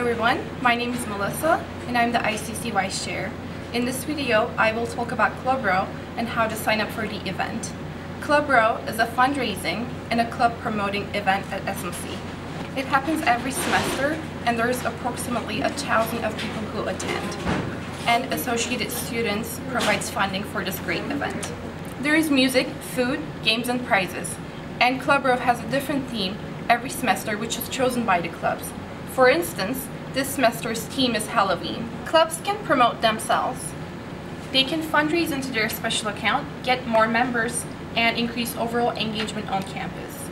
everyone, my name is Melissa and I'm the ICC Vice Chair. In this video, I will talk about Club Row and how to sign up for the event. Club Row is a fundraising and a club promoting event at SMC. It happens every semester and there is approximately 1,000 of people who attend. And Associated Students provides funding for this great event. There is music, food, games and prizes. And Club Row has a different theme every semester which is chosen by the clubs. For instance, this semester's theme is Halloween. Clubs can promote themselves. They can fundraise into their special account, get more members, and increase overall engagement on campus.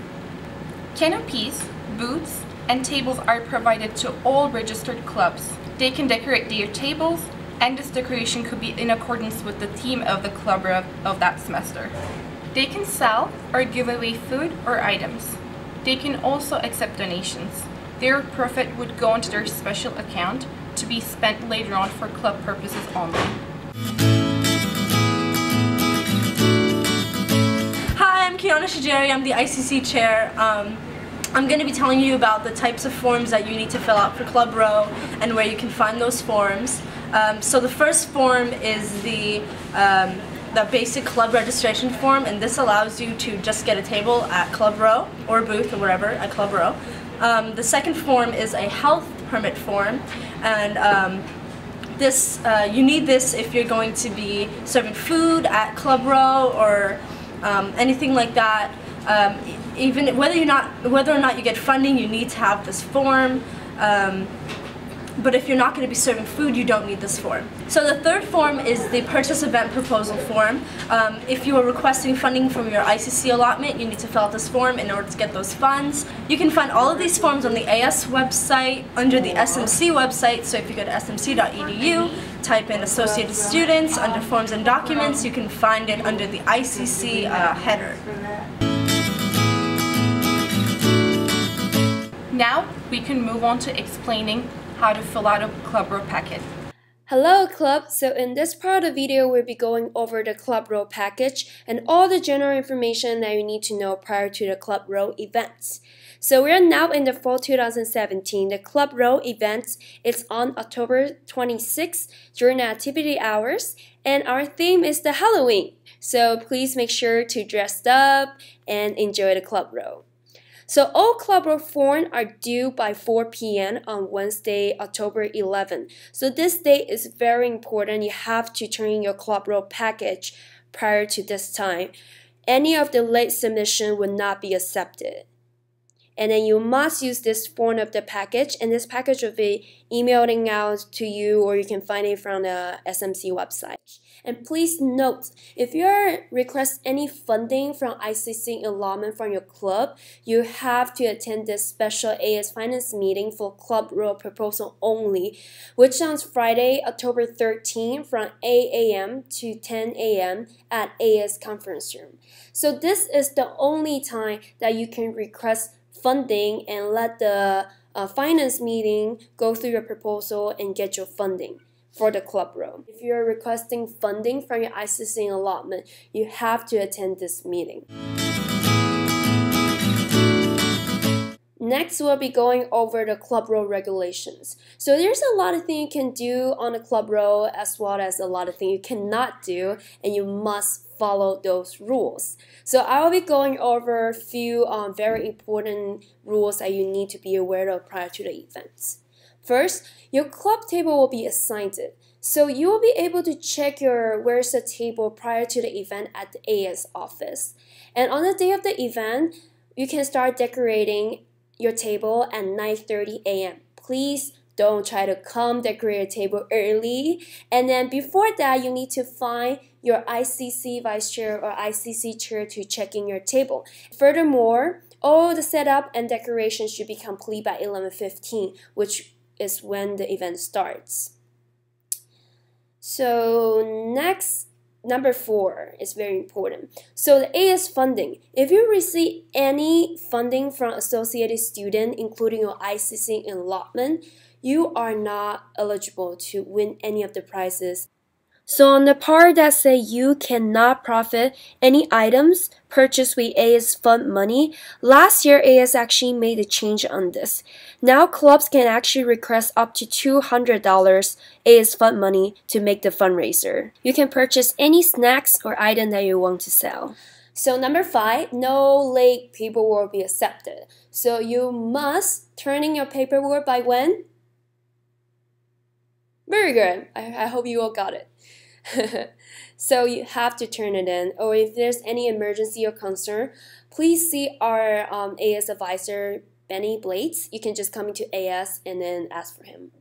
Canopies, booths, and tables are provided to all registered clubs. They can decorate their tables, and this decoration could be in accordance with the theme of the club of that semester. They can sell or give away food or items. They can also accept donations. Their profit would go into their special account to be spent later on for club purposes only. Hi, I'm Kiana Shajari. I'm the ICC Chair. I'm going to be telling you about the types of forms that you need to fill out for Club Row and where you can find those forms. So the first form is the basic club registration form, and this allows you to just get a table at Club Row or booth or wherever at Club Row. The second form is a health permit form, and you need this if you're going to be serving food at Club Row or anything like that. Even whether or not you get funding, you need to have this form. But if you're not going to be serving food, you don't need this form. So the third form is the purchase event proposal form. If you are requesting funding from your ICC allotment, you need to fill out this form in order to get those funds. You can find all of these forms on the AS website under the SMC website. So if you go to smc.edu, type in Associated Students under Forms and Documents, you can find it under the ICC header. Now we can move on to explaining how to fill out a Club Row packet. Hello Club! So in this part of the video, we'll be going over the Club Row package and all the general information that you need to know prior to the Club Row events. So we are now in the fall 2017. The Club Row events is on October 26th during the activity hours, and our theme is the Halloween. So please make sure to dress up and enjoy the Club Row. So all Club Row forms are due by 4 p.m. on Wednesday, October 11. So this date is very important. You have to turn in your Club Row package prior to this time. Any of the late submission will not be accepted. And then you must use this form of the package, and this package will be emailed out to you, or you can find it from the SMC website. And please note, if you request any funding from ICC allotment from your club, you have to attend this special AS Finance meeting for Club Row proposal only, which on Friday, October 13 from 8 a.m. to 10 a.m. at AS conference room. So this is the only time that you can request funding and let the finance meeting go through your proposal and get your funding for the Club Row. If you're requesting funding from your ICC allotment, you have to attend this meeting. Next, we'll be going over the Club Row regulations. So there's a lot of things you can do on the Club Row, as well as a lot of things you cannot do, and you must follow those rules. So I will be going over a few very important rules that you need to be aware of prior to the events. First, your club table will be assigned. So you will be able to check your where's the table prior to the event at the AS office. And on the day of the event, you can start decorating your table at 9:30 a.m. Please don't try to come decorate your table early. And then before that, you need to find your ICC Vice Chair or ICC Chair to check in your table. Furthermore, all the setup and decoration should be complete by 11:15, which is when the event starts. So next, number 4 is very important. So the AS funding. If you receive any funding from Associated Student, including your ICC allotment, you are not eligible to win any of the prizes. So on the part that say you cannot profit any items purchased with AS fund money, last year AS actually made a change on this. Now clubs can actually request up to $200 AS fund money to make the fundraiser. You can purchase any snacks or item that you want to sell. So number 5, no late paperwork will be accepted. So you must turn in your paperwork by when? Very good. I hope you all got it. So you have to turn it in, or if there's any emergency or concern, please see our AS advisor, Benny Blades. You can just come into AS and then ask for him.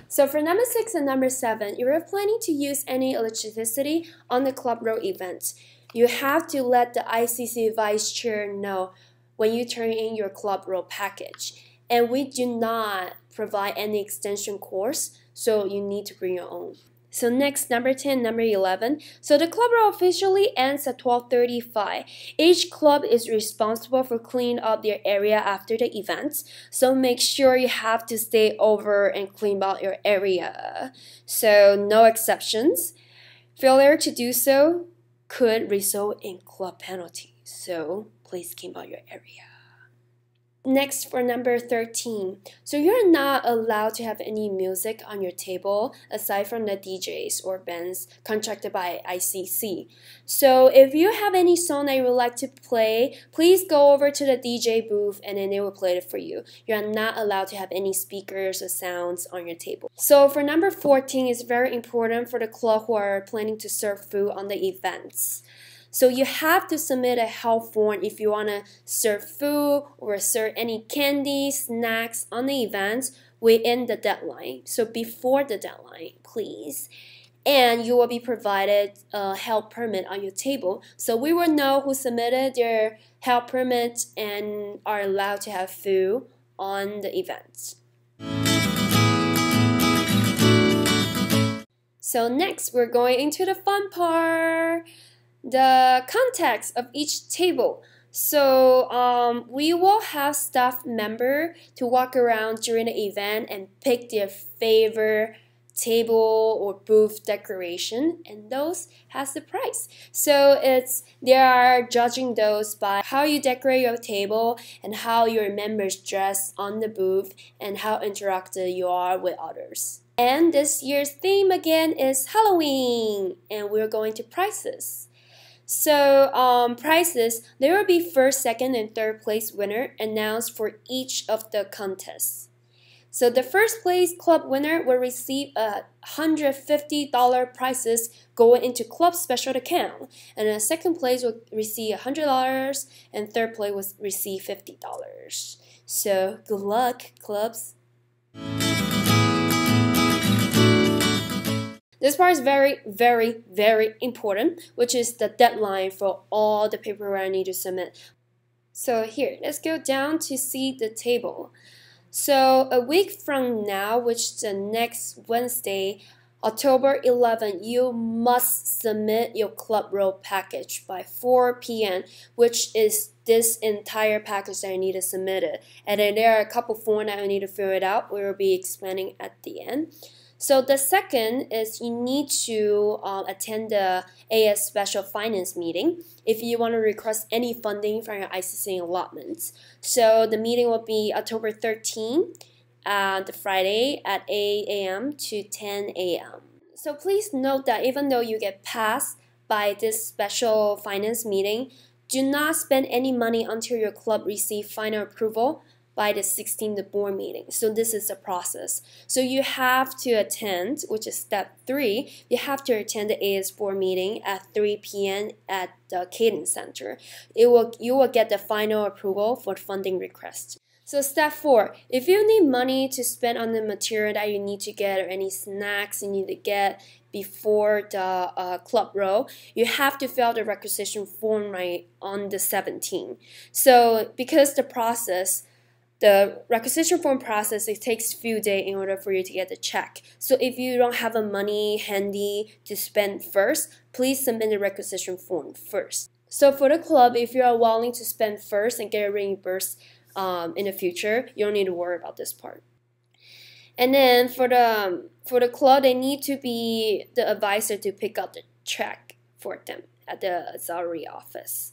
So for number 6 and number 7, if you're planning to use any electricity on the Club Row event, you have to let the ICC Vice Chair know when you turn in your Club Row package. And we do not provide any extension course, so you need to bring your own. So next, number 10, number 11. So the club row officially ends at 12:35. Each club is responsible for cleaning up their area after the event. So make sure you have to stay over and clean out your area. So no exceptions. Failure to do so could result in club penalties. So please clean out your area. Next, for number 13, so you're not allowed to have any music on your table aside from the DJs or bands contracted by ICC. So if you have any song that you would like to play, please go over to the DJ booth and then they will play it for you. You're not allowed to have any speakers or sounds on your table. So for number 14, it's very important for the club who are planning to serve food on the events. So you have to submit a help form if you want to serve food or serve any candy, snacks on the events within the deadline. So before the deadline, please. And you will be provided a help permit on your table. So we will know who submitted their help permit and are allowed to have food on the events. So next, we're going into the fun part. The context of each table. So we will have staff member to walk around during the event and pick their favorite table or booth decoration, and those has the price. So they are judging those by how you decorate your table and how your members dress on the booth and how interactive you are with others. And this year's theme again is Halloween, and we're going to prices. So prizes, there will be first, second, and third place winner announced for each of the contests. So the first place club winner will receive a $150 prizes going into club special account, and the second place will receive $100, and third place will receive $50. So good luck, clubs. This part is very, very, very important, which is the deadline for all the paperwork I need to submit. So here, let's go down to see the table. So a week from now, which is the next Wednesday, October 11, you must submit your club row package by 4 p.m., which is this entire package that I need to submit it. And then there are a couple forms that I need to fill it out. We will be explaining at the end. So the second is you need to attend the AS Special Finance meeting if you want to request any funding from your ICC allotments. So the meeting will be October 13, the Friday at 8 a.m. to 10 a.m. So please note that even though you get passed by this special finance meeting, do not spend any money until your club receives final approval by the 16th board meeting. So this is the process. So you have to attend, which is step 3, you have to attend the AS board meeting at 3 p.m. at the Cadence Center. You will get the final approval for funding request. So step 4, if you need money to spend on the material that you need to get or any snacks you need to get before the club row, you have to fill out the requisition form right on the 17th. So because the requisition form process, it takes a few days in order for you to get the check. So if you don't have the money handy to spend first, please submit the requisition form first. So for the club, if you are willing to spend first and get reimbursed in the future, you don't need to worry about this part. And then for the club, they need to be the advisor to pick up the check for them at the salary office.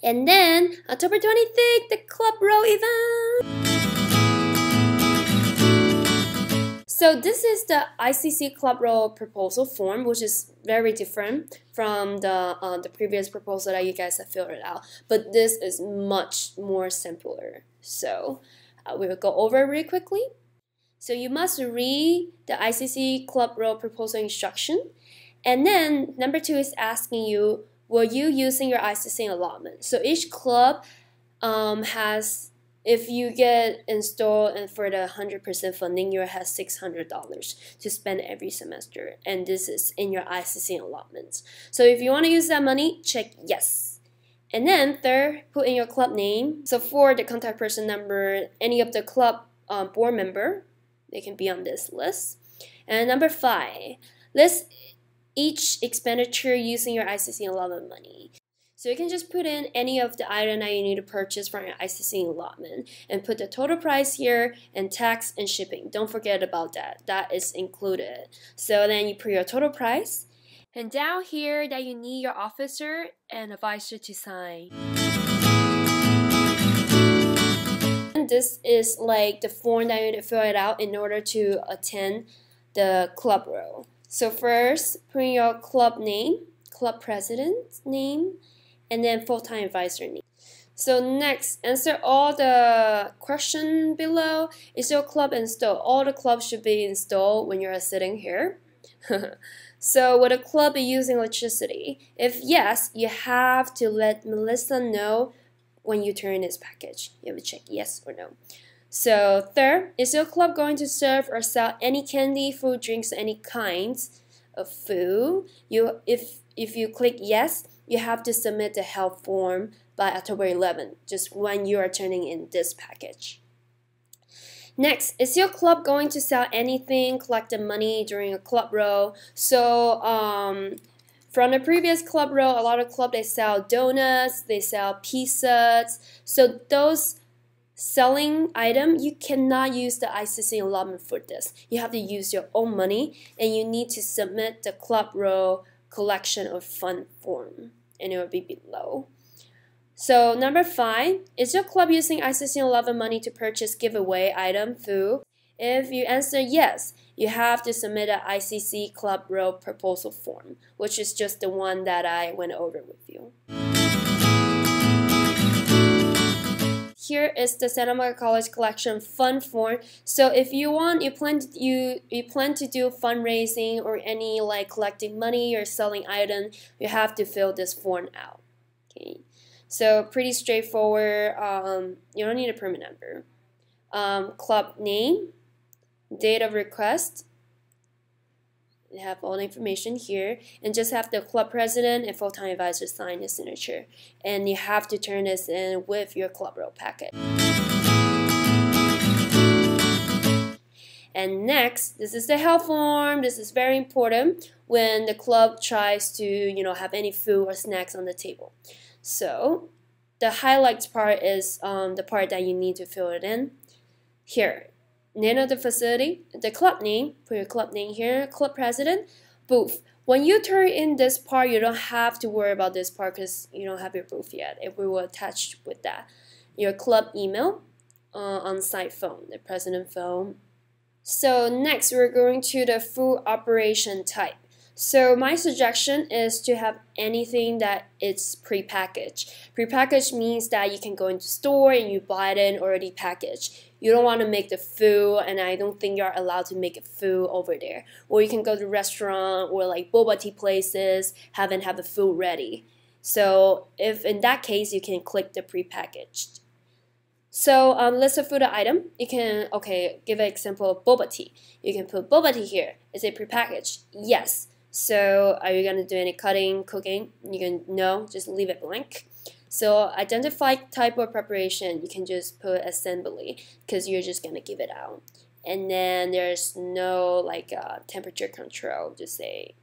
And then October 26th, the club row event. So this is the ICC club row proposal form, which is very different from the previous proposal that you guys have filled it out. But this is much more simpler. So we will go over it really quickly. So you must read the ICC club row proposal instruction. And then number 2 is asking you, were you using your ICC allotment? So each club has, if you get installed and for the 100% funding, you have $600 to spend every semester. And this is in your ICC allotments. So if you want to use that money, check yes. And then third, put in your club name. So for the contact person number, any of the club board member, they can be on this list. And number 5, list each expenditure using your ICC allotment money. So you can just put in any of the item that you need to purchase from your ICC allotment and put the total price here and tax and shipping. Don't forget about that. That is included. So then you put your total price. And down here that you need your officer and advisor to sign. And this is like the form that you need to fill it out in order to attend the club row. So first, put in your club name, club president's name, and then full-time advisor name. So next, answer all the questions below. Is your club installed? All the clubs should be installed when you're sitting here. So will the club be using electricity? If yes, you have to let Melissa know when you turn this package. You have to check yes or no. So third, is your club going to serve or sell any candy, food, drinks, any kinds of food? If you click yes, you have to submit the help form by October 11th, just when you are turning in this package. Next, is your club going to sell anything, collect the money during a club row? So from the previous club row, a lot of clubs, they sell donuts, they sell pizzas. So those selling item, you cannot use the ICC allotment for this. You have to use your own money, and you need to submit the club row collection of fund form, and it will be below. So number 5, is your club using ICC allotment money to purchase giveaway item, food? If you answer yes, you have to submit an ICC club row proposal form, which is just the one that I went over with you. Here is the Santa Monica College Collection Fund form. So if you want, you plan to do fundraising or any like collecting money or selling item, you have to fill this form out. Okay, so pretty straightforward. You don't need a permit number. Club name, date of request. You have all the information here, and just have the club president and full-time advisor sign his signature. And you have to turn this in with your club row packet. And next, this is the help form. This is very important when the club tries to, have any food or snacks on the table. So the highlights part is the part that you need to fill it in. Here. Name of the facility, the club name, put your club name here, club president, booth. When you turn in this part, you don't have to worry about this part because you don't have your booth yet. It will attach with that. Your club email, on-site phone, the president phone. So next, we're going to the food operation type. So my suggestion is to have anything that is prepackaged. Prepackaged means that you can go into store and you buy it in already packaged. You don't want to make the food, and I don't think you're allowed to make a food over there. Or you can go to restaurant or like boba tea places, have the food ready. So if in that case, you can click the prepackaged. So let's look for the item. You can, give an example of boba tea. You can put boba tea here. Is it prepackaged? Yes. So are you going to do any cutting, cooking? You can, no, just leave it blank. So identify type of preparation, you can just put assembly because you're just going to give it out. And then there's no temperature control, just leave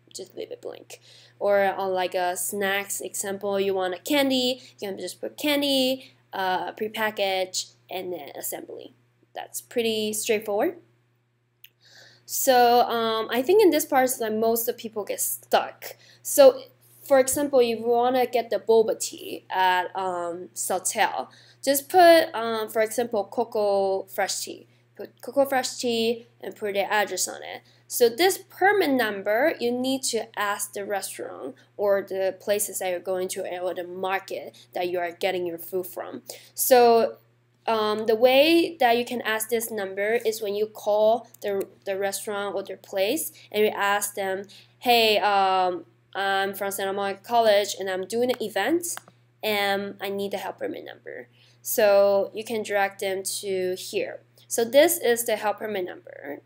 it blank. Or on like a snacks example, you want a candy, you can just put candy, prepackaged, and then assembly. that's pretty straightforward. So I think in this part like most of people get stuck. So for example, if you want to get the boba tea at Sautel, just put for example Cocoa Fresh Tea. Put Cocoa Fresh Tea and put the address on it. So this permit number, you need to ask the restaurant or the places that you're going to or the market that you are getting your food from. So the way that you can ask this number is when you call the restaurant or their place and you ask them, hey, I'm from Santa Monica College and I'm doing an event and I need the help permit number. So you can direct them to here. So this is the help permit number.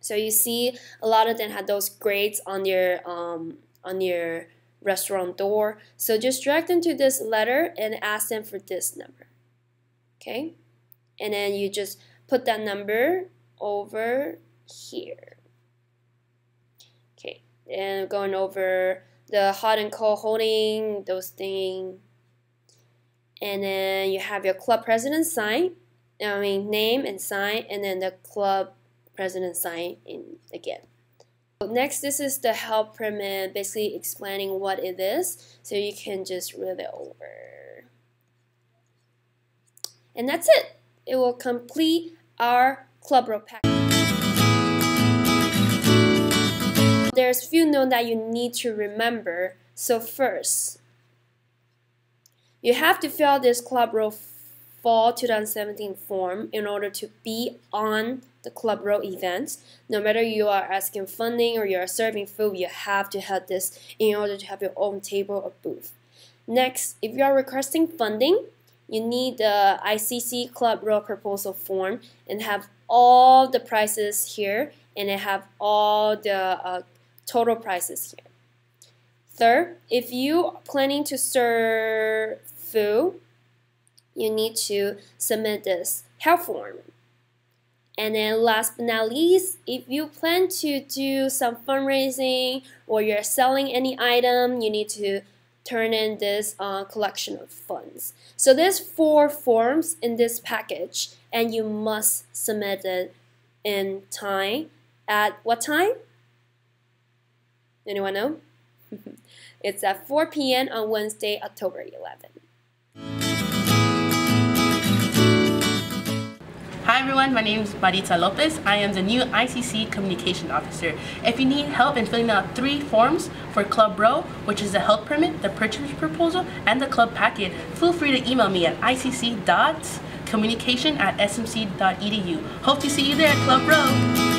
So you see a lot of them have those grades on your restaurant door. So just direct them to this letter and ask them for this number. Okay? And then you just put that number over here. Okay. And going over the hot and cold holding, those things. And then you have your club president sign. Name and sign, and then the club president sign in again. So next, this is the help permit, basically explaining what it is, so you can just read it over. And that's it. It will complete our club row package. There's a few notes that you need to remember. So first, you have to fill out this club row Fall 2017 form in order to be on the club row events. No matter you are asking funding or you are serving food, you have to have this in order to have your own table or booth. Next, if you are requesting funding, you need the ICC club row proposal form and have all the prices here and then have all the total prices here. Third, if you are planning to serve food, you need to submit this help form. And then last but not least, if you plan to do some fundraising or you're selling any item, you need to turn in this collection of funds. So there's 4 forms in this package and you must submit it in time. At what time? Anyone know? It's at 4 p.m. on Wednesday, October 11th. Hi everyone, my name is Marita Lopez. I am the new ICC Communication Officer. If you need help in filling out 3 forms for Club Row, which is the help permit, the purchase proposal, and the club packet, feel free to email me at icc.communication@smc.edu. Hope to see you there at Club Row.